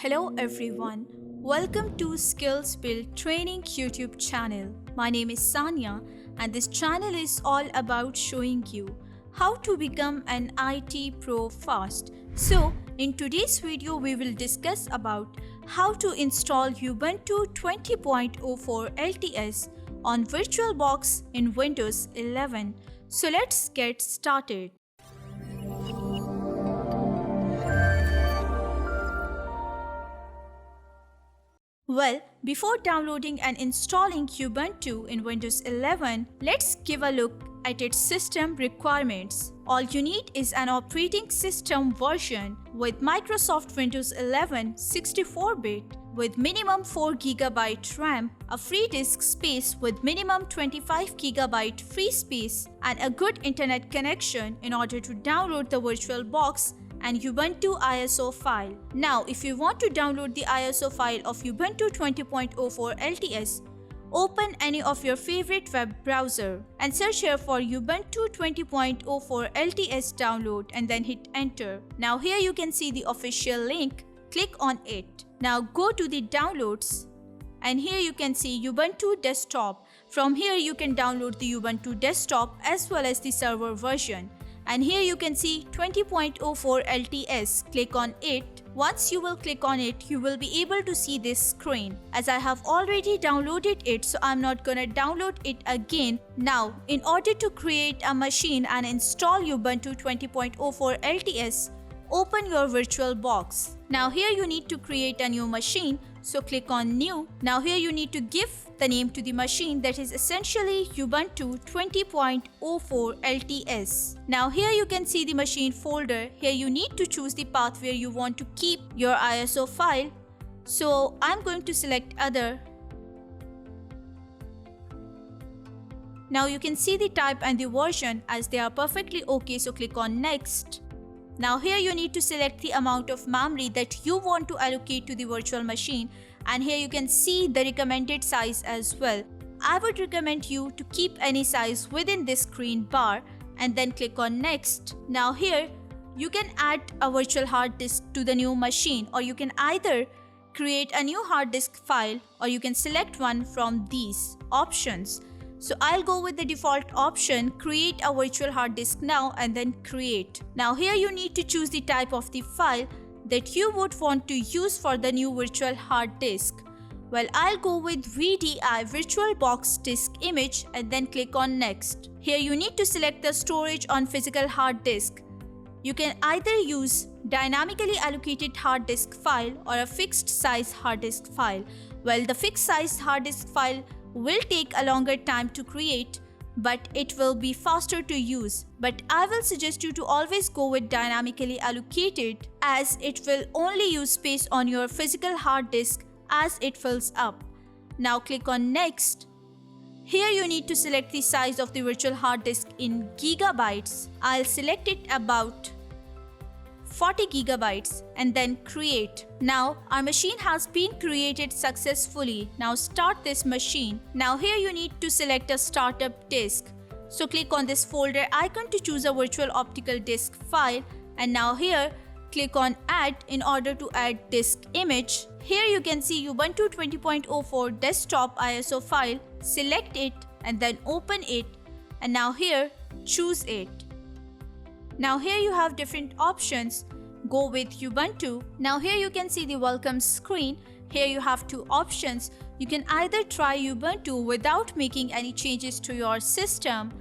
Hello everyone. Welcome to Skills Build Training YouTube channel. My name is Sanya and this channel is all about showing you how to become an IT pro fast. So, in today's video we will discuss about how to install Ubuntu 20.04 LTS on VirtualBox in Windows 11. So let's get started. Well, before downloading and installing Ubuntu in Windows 11, let's give a look at its system requirements. All you need is an operating system version with Microsoft Windows 11 64-bit with minimum 4GB RAM, a free disk space with minimum 25GB free space, and a good internet connection in order to download the VirtualBox and Ubuntu ISO file. Now, if you want to download the ISO file of Ubuntu 20.04 LTS, open any of your favorite web browser and search here for Ubuntu 20.04 LTS download and then hit enter. Now here you can see the official link. Click on it. Now go to the downloads and here you can see Ubuntu desktop. From here you can download the Ubuntu desktop as well as the server version. And here you can see 20.04 LTS. Click on it. Once you will click on it, you will be able to see this screen. As I have already downloaded it, so I'm not gonna download it again. Now, in order to create a machine and install Ubuntu 20.04 LTS, open your VirtualBox. Now here you need to create a new machine, so click on New. Now here you need to give the name to the machine, that is essentially Ubuntu 20.04 LTS. Now here you can see the machine folder. Here you need to choose the path where you want to keep your ISO file. So I'm going to select Other. Now you can see the type and the version as they are perfectly okay, so click on Next. Now here you need to select the amount of memory that you want to allocate to the virtual machine, and here you can see the recommended size as well. I would recommend you to keep any size within this screen bar and then click on Next. Now here you can add a virtual hard disk to the new machine, or you can either create a new hard disk file or you can select one from these options. So I'll go with the default option, create a virtual hard disk now and then create. Now here you need to choose the type of the file that you would want to use for the new virtual hard disk. Well, I'll go with VDI VirtualBox disk image and then click on Next. Here you need to select the storage on physical hard disk. You can either use dynamically allocated hard disk file or a fixed size hard disk file. Well, the fixed size hard disk file will take a longer time to create, but it will be faster to use. But I will suggest you to always go with dynamically allocated, as it will only use space on your physical hard disk as it fills up. Now click on Next. Here you need to select the size of the virtual hard disk in gigabytes. I'll select it about 40 gigabytes and then create. Now our machine has been created successfully. Now start this machine. Now here you need to select a startup disk. So click on this folder icon to choose a virtual optical disk file, and now here click on Add in order to add disk image. Here you can see Ubuntu 20.04 desktop ISO file. Select it and then open it, and now here choose it. Now here you have different options. Go with Ubuntu. Now here you can see the welcome screen. Here you have two options. You can either try Ubuntu without making any changes to your system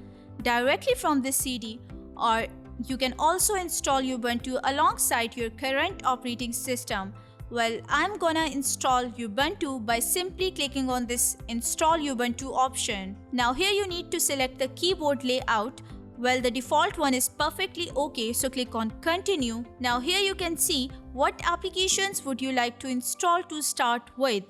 directly from the CD, or you can also install Ubuntu alongside your current operating system. Well, I'm gonna install Ubuntu by simply clicking on this Install Ubuntu option. Now here you need to select the keyboard layout. Well, the default one is perfectly okay, so click on Continue. Now here you can see what applications would you like to install to start with.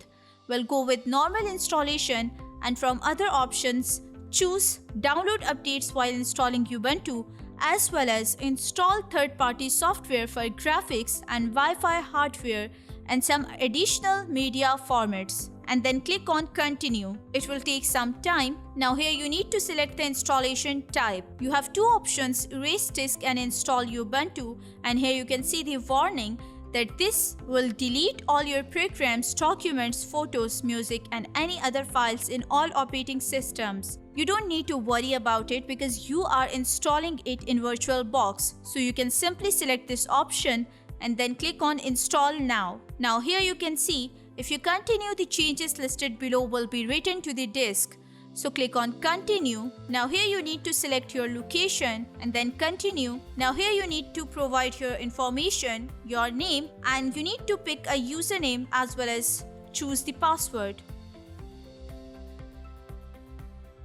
Well, go with normal installation, and from other options choose download updates while installing Ubuntu, as well as install third-party software for graphics and Wi-Fi hardware and some additional media formats, and then click on Continue. It will take some time. Now here you need to select the installation type. You have two options, erase disk and install Ubuntu, and here you can see the warning that this will delete all your programs, documents, photos, music, and any other files in all operating systems. You don't need to worry about it because you are installing it in VirtualBox, so you can simply select this option and then click on Install Now. Now here you can see, if you continue, the changes listed below will be written to the disk. So click on Continue. Now here you need to select your location and then Continue. Now here you need to provide your information, your name, and you need to pick a username as well as choose the password.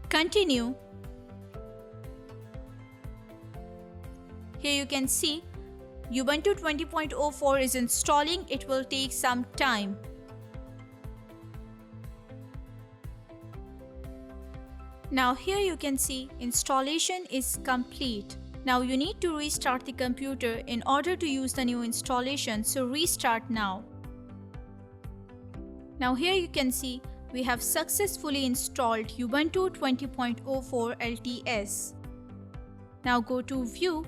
Continue. Here you can see Ubuntu 20.04 is installing. It will take some time. Now here you can see installation is complete. Now you need to restart the computer in order to use the new installation, so restart now. Now here you can see we have successfully installed Ubuntu 20.04 LTS. Now go to View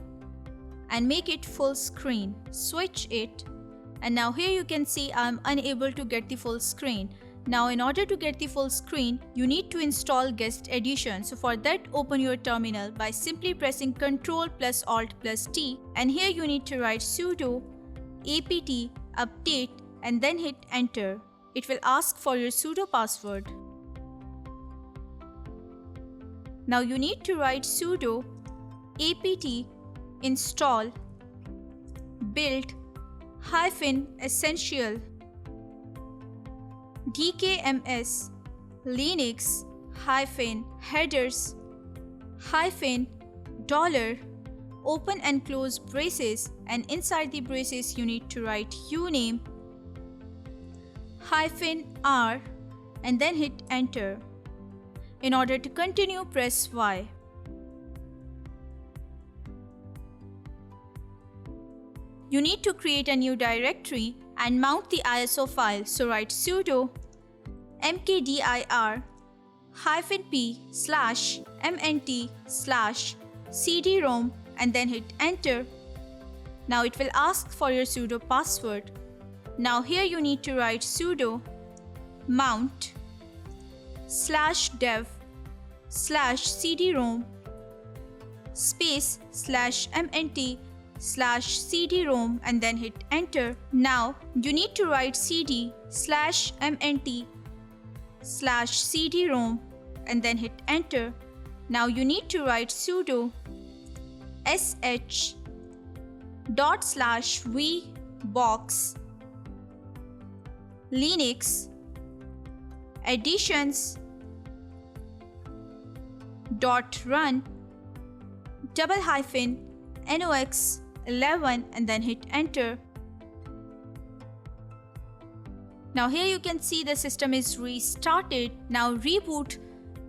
and make it full screen. Switch it, and now here you can see I am unable to get the full screen. Now in order to get the full screen, you need to install Guest Edition. So for that, open your terminal by simply pressing Ctrl plus Alt plus T, and here you need to write sudo apt update and then hit enter. It will ask for your sudo password. Now you need to write sudo apt install build -essential dkms linux -headers $, open and close braces, and inside the braces you need to write uname -r and then hit enter. In order to continue, press Y. You need to create a new directory and mount the ISO file, so write sudo mkdir -p/mnt/cd-rom and then hit enter. Now it will ask for your sudo password. Now here you need to write sudo mount /dev/cd-rom /mnt/cd-rom and then hit enter. Now you need to write cd/mnt/cd-rom and then hit enter. Now you need to write sudo sh:/vbox linux editions .run --nox11 and then hit enter. Now here you can see the system is restarted. Now reboot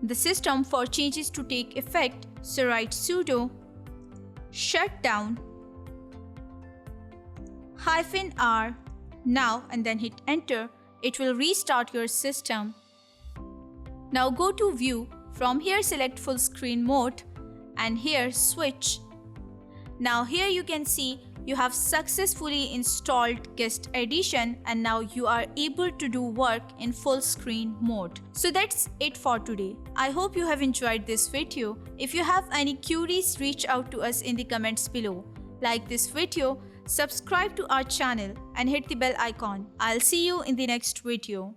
the system for changes to take effect. So write sudo shutdown -r now and then hit enter. It will restart your system. Now go to View. From here select full screen mode and here switch. Now here you can see you have successfully installed Guest Edition and now you are able to do work in full screen mode. So that's it for today. I hope you have enjoyed this video. If you have any queries, reach out to us in the comments below. Like this video, subscribe to our channel and hit the bell icon. I'll see you in the next video.